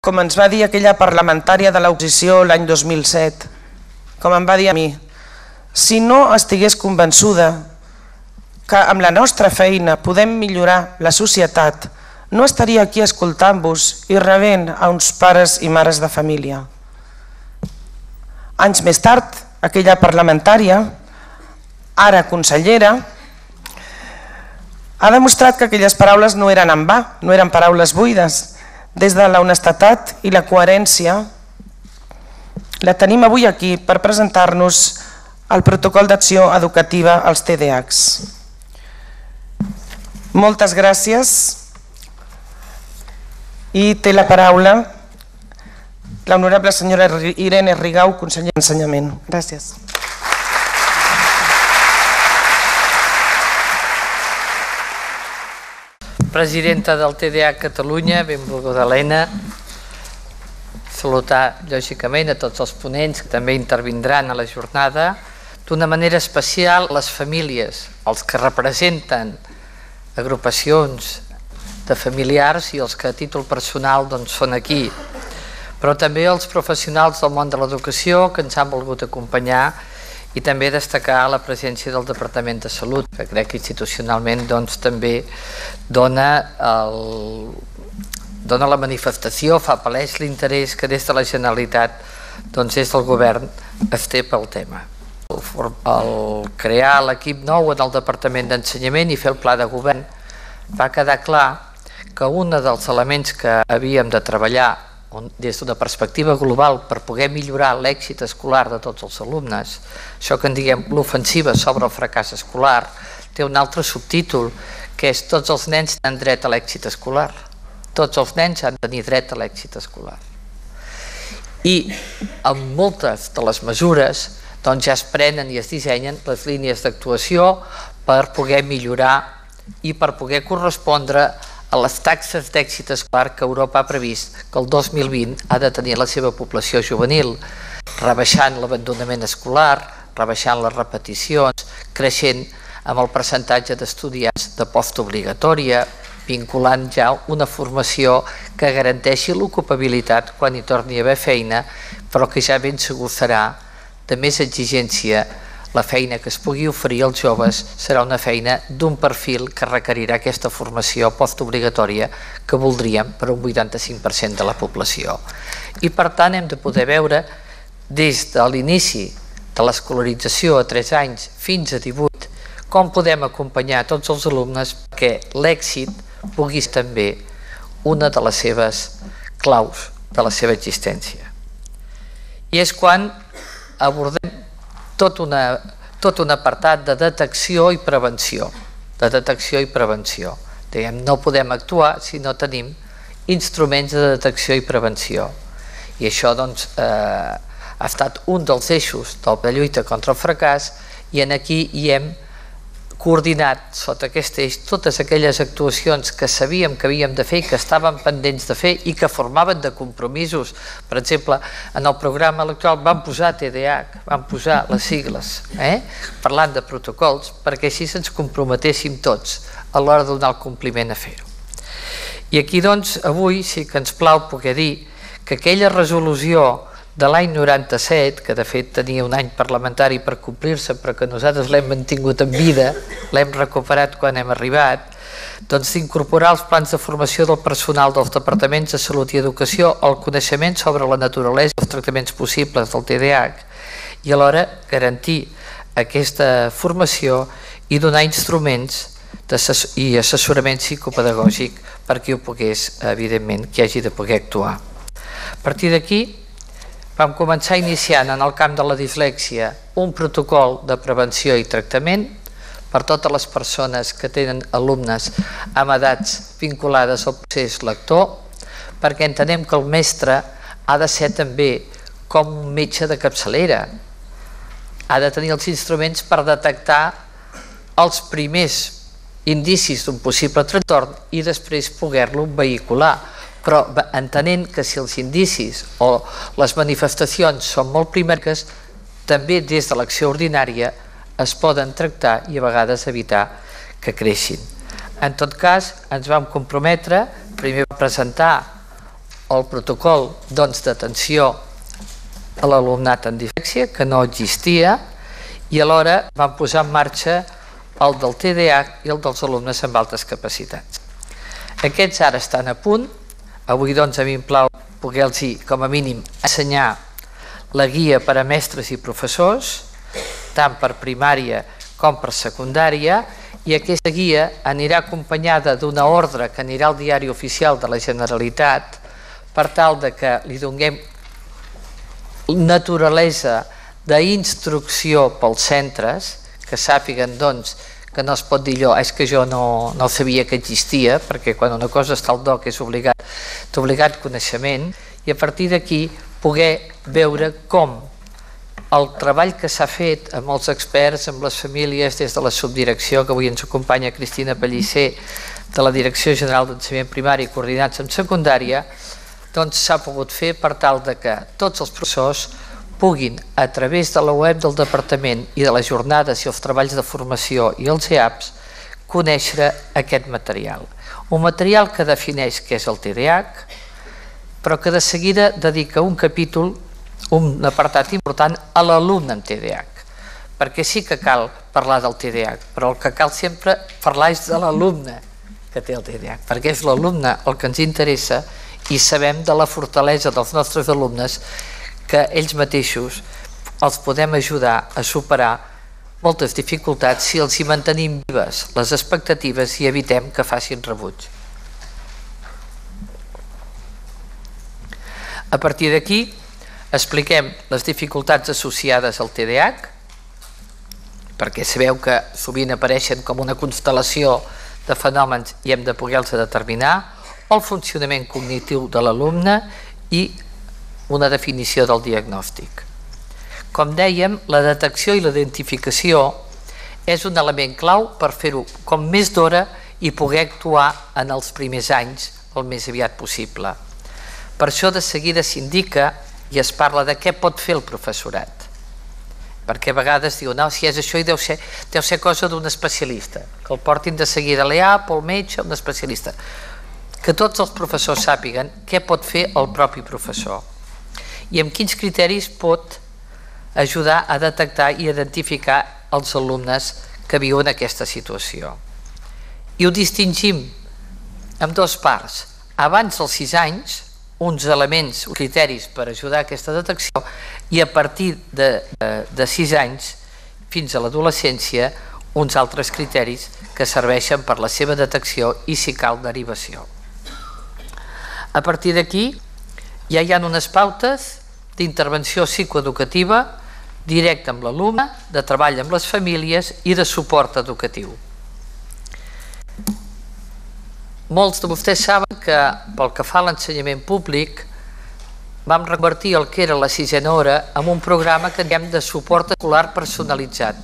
com ens va dir aquella parlamentària de l'oposició l'any 2007, com em va dir a mi, si no estigués convençuda que amb la nostra feina podem millorar la societat, no estaria aquí escoltant-vos i rebent a uns pares i mares de família. Anys més tard, aquella parlamentària, ara consellera, ha demostrat que aquelles paraules no eren en va, no eren paraules buides. Des de l'honestedat i la coherència, la tenim avui aquí per presentar-nos el protocol d'acció educativa als TDAHs. Moltes gràcies i té la paraula l'honorable senyora Irene Rigau, consellera d'Ensenyament. Gràcies. Presidenta del TDAH Catalunya, benvolguda Helena. Saludar, lògicament, a tots els ponents que també intervindran a la jornada. D'una manera especial, les famílies, els que representen agrupacions de familiars i els que a títol personal són aquí. Però també els professionals del món de l'educació que ens han volgut acompanyar i també destacar la presència del Departament de Salut, que crec que institucionalment també dona la manifestació, fa palès l'interès que des de la Generalitat, des del govern, es té pel tema. Al crear l'equip nou en el Departament d'Ensenyament i fer el pla de govern, va quedar clar que un dels elements que havíem de treballar des d'una perspectiva global per poder millorar l'èxit escolar de tots els alumnes, això que en diguem l'ofensiva sobre el fracàs escolar, té un altre subtítol, que és tots els nens tenen dret a l'èxit escolar. Tots els nens han de tenir dret a l'èxit escolar. I amb moltes de les mesures ja es prenen i es dissenyen les línies d'actuació per poder millorar i per poder correspondre a les taxes d'èxit escolar que Europa ha previst que el 2020 ha de tenir la seva població juvenil, rebaixant l'abandonament escolar, rebaixant les repeticions, creixent amb el percentatge d'estudiants de postobligatòria, vinculant ja una formació que garanteixi l'ocupabilitat quan hi torni a haver feina, però que ja ben segur serà de més exigència. La feina que es pugui oferir als joves serà una feina d'un perfil que requerirà aquesta formació postobligatòria que voldríem per un 85% de la població. I per tant hem de poder veure des de l'inici de l'escolarització a 3 anys fins a 18 com podem acompanyar tots els alumnes perquè l'èxit pugui ser també una de les seves claus de la seva existència. I és quan abordem tot un apartat de detecció i prevenció. No podem actuar si no tenim instruments de detecció i prevenció. I això ha estat un dels eixos de la lluita contra el fracàs i aquí hi hem coordinat sota aquest eix totes aquelles actuacions que sabíem que havíem de fer i que estaven pendents de fer i que formaven de compromisos. Per exemple, en el programa electoral vam posar TDAH, vam posar les sigles, parlant de protocols, perquè així ens comprometéssim tots a l'hora de donar el compliment a fer-ho. I aquí, avui sí que ens plau poder dir que aquella resolució de l'any 97, que de fet tenia un any parlamentari per complir-se, però que nosaltres l'hem mantingut en vida, l'hem recuperat quan hem arribat, d'incorporar els plans de formació del personal dels departaments de Salut i Educació el coneixement sobre la naturalesa i els tractaments possibles del TDAH i alhora garantir aquesta formació i donar instruments i assessorament psicopedagògic perquè ho pogués, evidentment, que hagi de poder actuar. A partir d'aquí vam començar iniciant en el camp de la dislèxia un protocol de prevenció i tractament per totes les persones que tenen alumnes amb edats vinculades al procés lector, perquè entenem que el mestre ha de ser també com un metge de capçalera. Ha de tenir els instruments per detectar els primers indicis d'un possible trastorn i després poder-lo vehicular. Però entenent que si els indicis o les manifestacions són molt primàriques, també des de l'acció ordinària es poden tractar i a vegades evitar que creixin. En tot cas, ens vam comprometre primer a presentar el protocol d'atenció a l'alumnat amb dislèxia, que no existia, i alhora vam posar en marxa el del TDAH i el dels alumnes amb altes capacitats. Aquests ara estan a punt. Avui doncs a mi em plau poder-los com a mínim ensenyar la guia per a mestres i professors, tant per primària com per secundària, i aquesta guia anirà acompanyada d'una ordre que anirà al diari oficial de la Generalitat per tal de que li donem naturalesa d'instrucció pels centres, que sàpiguen doncs que no es pot dir allò, és que jo no sabia que existia, perquè quan una cosa està al DOC és d'obligat coneixement, i a partir d'aquí poder veure com el treball que s'ha fet amb els experts, amb les famílies, des de la subdirecció, que avui ens acompanya Cristina Pellicer, de la Direcció General d'Ensenyament Primari coordinats amb secundària, doncs s'ha pogut fer per tal de que tots els professors puguin, a través de la web del Departament i de les jornades i els treballs de formació i els EAPs, conèixer aquest material. Un material que defineix què és el TDAH, però que de seguida dedica un capítol, un apartat important a l'alumne amb TDAH, perquè sí que cal parlar del TDAH, però el que cal sempre parlar és de l'alumne que té el TDAH, perquè és l'alumne el que ens interessa i sabem de la fortalesa dels nostres alumnes que ells mateixos els podem ajudar a superar moltes dificultats si els hi mantenim vives les expectatives i evitem que facin rebuig. A partir d'aquí expliquem les dificultats associades al TDAH, perquè sabeu que sovint apareixen com una constel·lació de fenòmens i hem de poder-los determinar, el funcionament cognitiu de l'alumne i una definició del diagnòstic. Com dèiem, la detecció i la identificació és un element clau per fer-ho com més d'hora i poder actuar en els primers anys el més aviat possible. Per això de seguida s'indica i es parla de què pot fer el professorat, perquè a vegades diu, no, si és això deu ser cosa d'un especialista, que el portin de seguida a l'EAP o al metge o un especialista. Que tots els professors sàpiguen què pot fer el propi professor i amb quins criteris pot ajudar a detectar i identificar els alumnes que viuen aquesta situació. I ho distingim en dues parts. Abans dels 6 anys, uns elements, criteris per ajudar a aquesta detecció, i a partir de 6 anys fins a l'adolescència uns altres criteris que serveixen per la seva detecció i, si cal, derivació. A partir d'aquí ja hi ha unes pautes d'intervenció psicoeducativa directa amb l'alumne, de treball amb les famílies i de suport educatiu. Molts de vostès saben que pel que fa a l'ensenyament públic vam reconvertir el que era la 6a hora en un programa que diem de suport escolar personalitzat,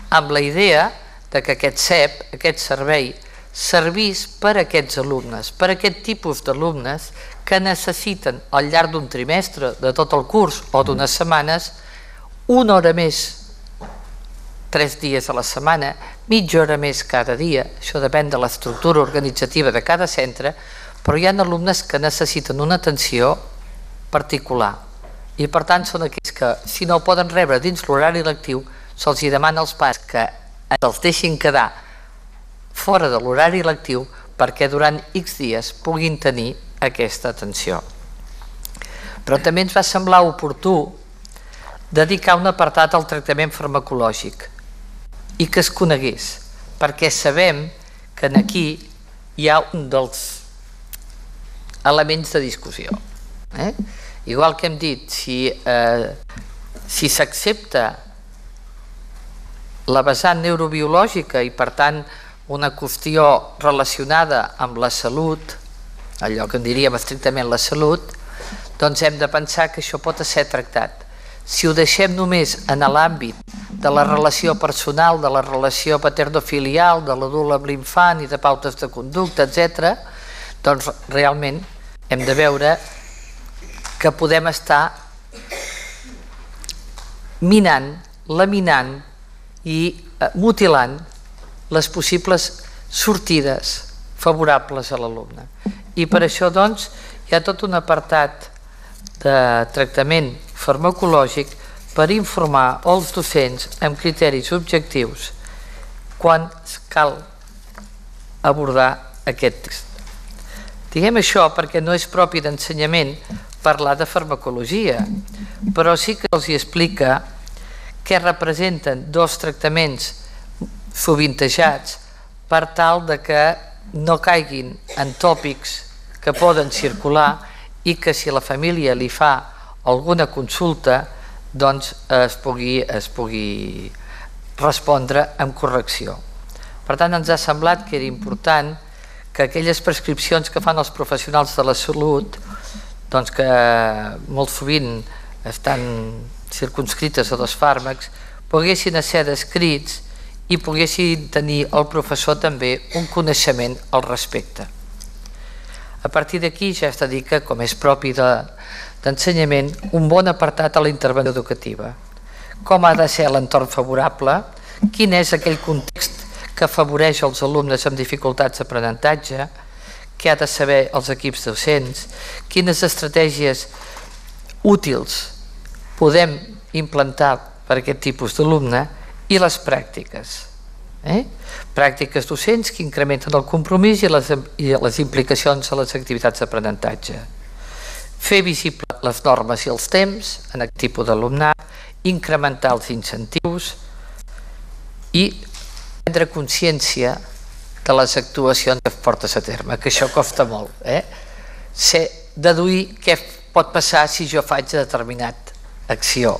amb la idea de que aquest CEP, aquest servei, servís per a aquests alumnes, per a aquest tipus d'alumnes que necessiten al llarg d'un trimestre, de tot el curs o d'unes setmanes, una hora més 3 dies a la setmana, mitja hora més cada dia, això depèn de l'estructura organitzativa de cada centre, però hi ha alumnes que necessiten una atenció particular i per tant són aquells que si no poden rebre dins l'horari lectiu se'ls demana als pares que els deixin quedar fora de l'horari lectiu perquè durant X dies puguin tenir aquesta atenció. Però també ens va semblar oportú dedicar un apartat al tractament farmacològic i que es conegués, perquè sabem que aquí hi ha un dels elements de discussió. Igual que hem dit, si s'accepta la vessant neurobiològica i per tant una qüestió relacionada amb la salut, allò que en diríem estrictament la salut, doncs hem de pensar que això pot ser tractat. Si ho deixem només en l'àmbit de la relació personal, de la relació paternofilial, de l'adult amb l'infant i de pautes de conducta, etc., doncs realment hem de veure que podem estar minant, laminant i mutilant les possibles sortides favorables a l'alumne. I per això, doncs, hi ha tot un apartat de tractament farmacològic per informar els docents amb criteris objectius quan cal abordar aquest text. Diguem això perquè no és propi d'ensenyament parlar de farmacologia, però sí que els hi explica què representen dos tractaments sovintejats per tal de que no caiguin en tòpics que poden circular i que si la família li fa alguna consulta doncs es pugui respondre amb correcció. Per tant, ens ha semblat que era important que aquelles prescripcions que fan els professionals de la salut, doncs que molt sovint estan circunscrites a dos fàrmacs, poguessin ser descrits i poguessin tenir el professor també un coneixement al respecte. A partir d'aquí ja es dedica, com és propi d'ensenyament, un bon apartat a la intervenció educativa. Com ha de ser l'entorn favorable, quin és aquell context que afavoreix els alumnes amb dificultats d'aprenentatge, què ha de saber els equips docents, quines estratègies útils podem implantar per a aquest tipus d'alumne i les pràctiques. Pràctiques docents que incrementen el compromís i les implicacions a les activitats d'aprenentatge. Fer visible les normes i els temps en aquest tipus d'alumnat, incrementar els incentius i prendre consciència de les actuacions que portes a terme, que això costa molt. Deduir què pot passar si jo faig determinat acció.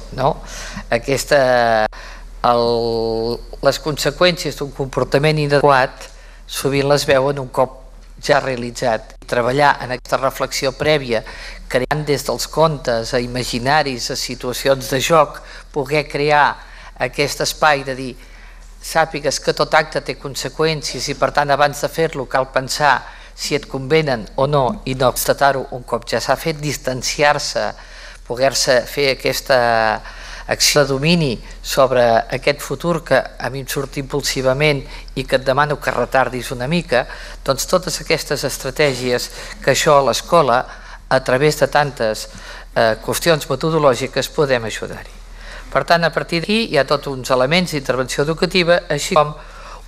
Les conseqüències d'un comportament inadequat sovint les veuen un cop ja realitzat. Treballar en aquesta reflexió prèvia, creant des dels contes a imaginaris, a situacions de joc, poder crear aquest espai de dir sàpigues que tot acte té conseqüències i per tant abans de fer-lo cal pensar si et convenen o no i no constatar-ho un cop ja s'ha fet, distanciar-se, poder-se fer aquesta acció de domini sobre aquest futur que a mi em surt impulsivament i que et demano que retardis una mica, doncs totes aquestes estratègies que això a l'escola, a través de tantes qüestions metodològiques, podem ajudar-hi. Per tant, a partir d'aquí hi ha tots uns elements d'intervenció educativa, així com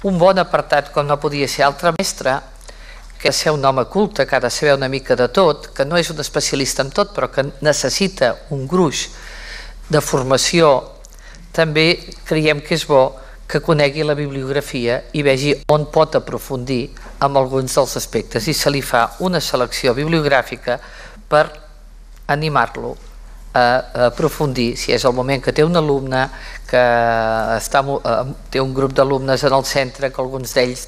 un bon apartat, com no podia ser altre mestre, que ha de ser un home culte, que ha de saber una mica de tot, que no és un especialista en tot, però que necessita un gruix de formació. També creiem que és bo que conegui la bibliografia i vegi on pot aprofundir en alguns dels aspectes i se li fa una selecció bibliogràfica per animar-lo a aprofundir, si és el moment que té un alumne, que té un grup d'alumnes en el centre, que alguns d'ells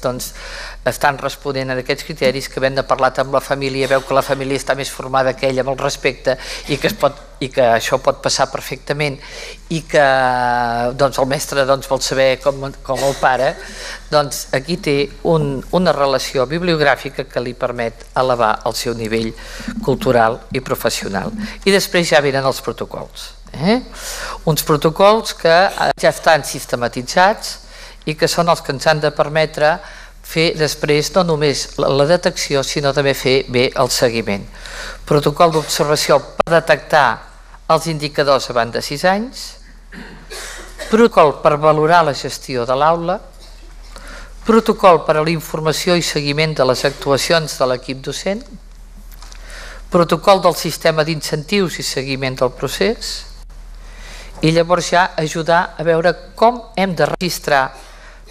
estan responent a aquests criteris, que havent de parlar amb la família, veu que la família està més formada que ell amb el respecte i que això pot passar perfectament i que el mestre vol saber com el pare, doncs aquí té una relació bibliogràfica que li permet elevar el seu nivell cultural i professional. I després ja venen els protocols. Uns protocols que ja estan sistematitzats i que són els que ens han de permetre fer després no només la detecció, sinó també fer bé el seguiment. Protocol d'observació per detectar els indicadors abans de 6 anys, protocol per valorar la gestió de l'aula, protocol per a la informació i seguiment de les actuacions de l'equip docent, protocol del sistema d'incentius i seguiment del procés, i llavors ja ajudar a veure com hem de registrar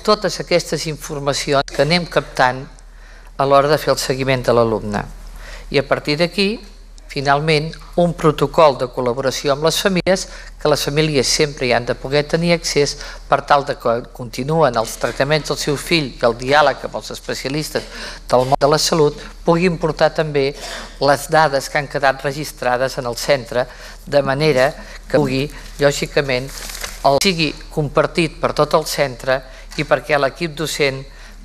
totes aquestes informacions que anem captant a l'hora de fer el seguiment de l'alumne. I a partir d'aquí, finalment, un protocol de col·laboració amb les famílies, que les famílies sempre hi han de poder tenir accés per tal de que continuen els tractaments del seu fill i el diàleg amb els especialistes del món de la salut puguin portar també les dades que han quedat registrades en el centre, de manera que pugui, lògicament, sigui compartit per tot el centre i perquè l'equip docent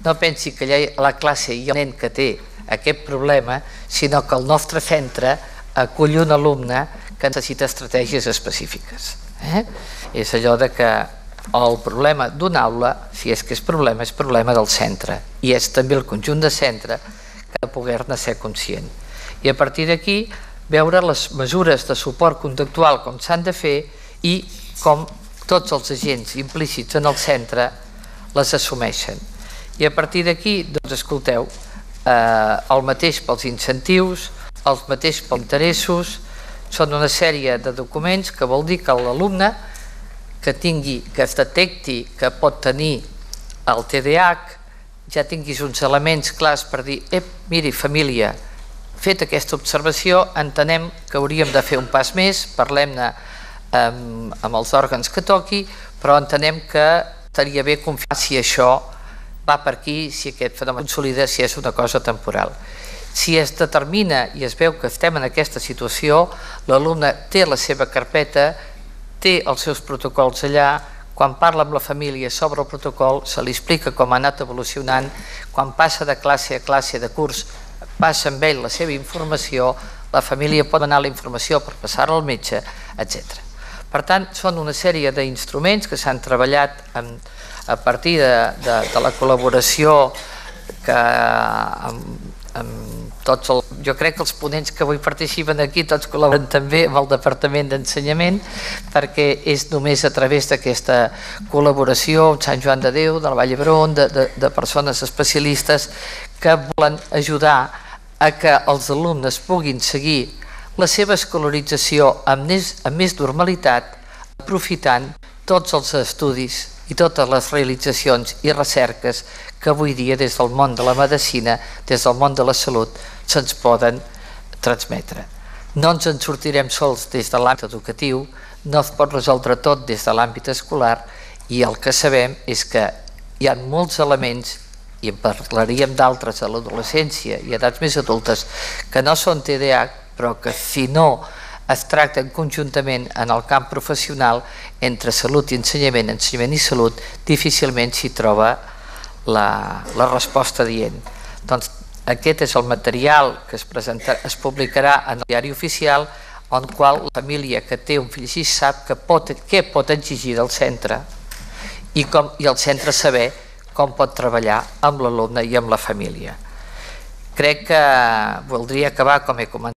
no pensi que allà a la classe hi ha un nen que té aquest problema, sinó que el nostre centre acull un alumne que necessita estratègies específiques. És allò de que el problema d'una aula, si és que és problema del centre, i és també el conjunt de centre que ha de poder-ne ser conscient. I a partir d'aquí veure les mesures de suport conductual com s'han de fer i com tots els agents implícits en el centre les assumeixen. I a partir d'aquí, doncs escolteu, el mateix pels incentius, el mateix pels interessos, són una sèrie de documents que vol dir que l'alumne que es detecti que pot tenir el TDAH ja tinguis uns elements clars per dir miri família, fet aquesta observació entenem que hauríem de fer un pas més, parlem-ne amb els òrgans que toqui, però entenem que estaria bé confiar si això va per aquí, si aquest fenomen consolida, si és una cosa temporal. Si es determina i es veu que estem en aquesta situació, l'alumne té la seva carpeta, té els seus protocols allà, quan parla amb la família sobre el protocol se li explica com ha anat evolucionant, quan passa de classe a classe de curs passa amb ell la seva informació, la família pot donar la informació per passar-la al metge, etc. Per tant, són una sèrie d'instruments que s'han treballat a partir de la col·laboració que amb tots jo crec que els ponents que avui participen aquí tots col·laboren també amb el Departament d'Ensenyament, perquè és només a través d'aquesta col·laboració amb Sant Joan de Déu, de la Vall d'Hebron, de persones especialistes que volen ajudar a que els alumnes puguin seguir la seva escolarització amb més normalitat, aprofitant tots els estudis i totes les realitzacions i recerques que avui dia des del món de la medicina, des del món de la salut, se'ns poden transmetre. No ens en sortirem sols des de l'àmbit educatiu, no es pot resoldre tot des de l'àmbit escolar i el que sabem és que hi ha molts elements, i en parlaríem d'altres a l'adolescència i a edats més adultes, que no són TDAH, però que si no es tracten conjuntament en el camp professional entre salut i ensenyament, ensenyament i salut, difícilment s'hi troba la resposta dient. Doncs aquest és el material que es publicarà en el diari oficial, en el qual la família que té un fill així sap què pot exigir del centre i el centre saber com pot treballar amb l'alumne i amb la família. Crec que voldria acabar, com he comentat,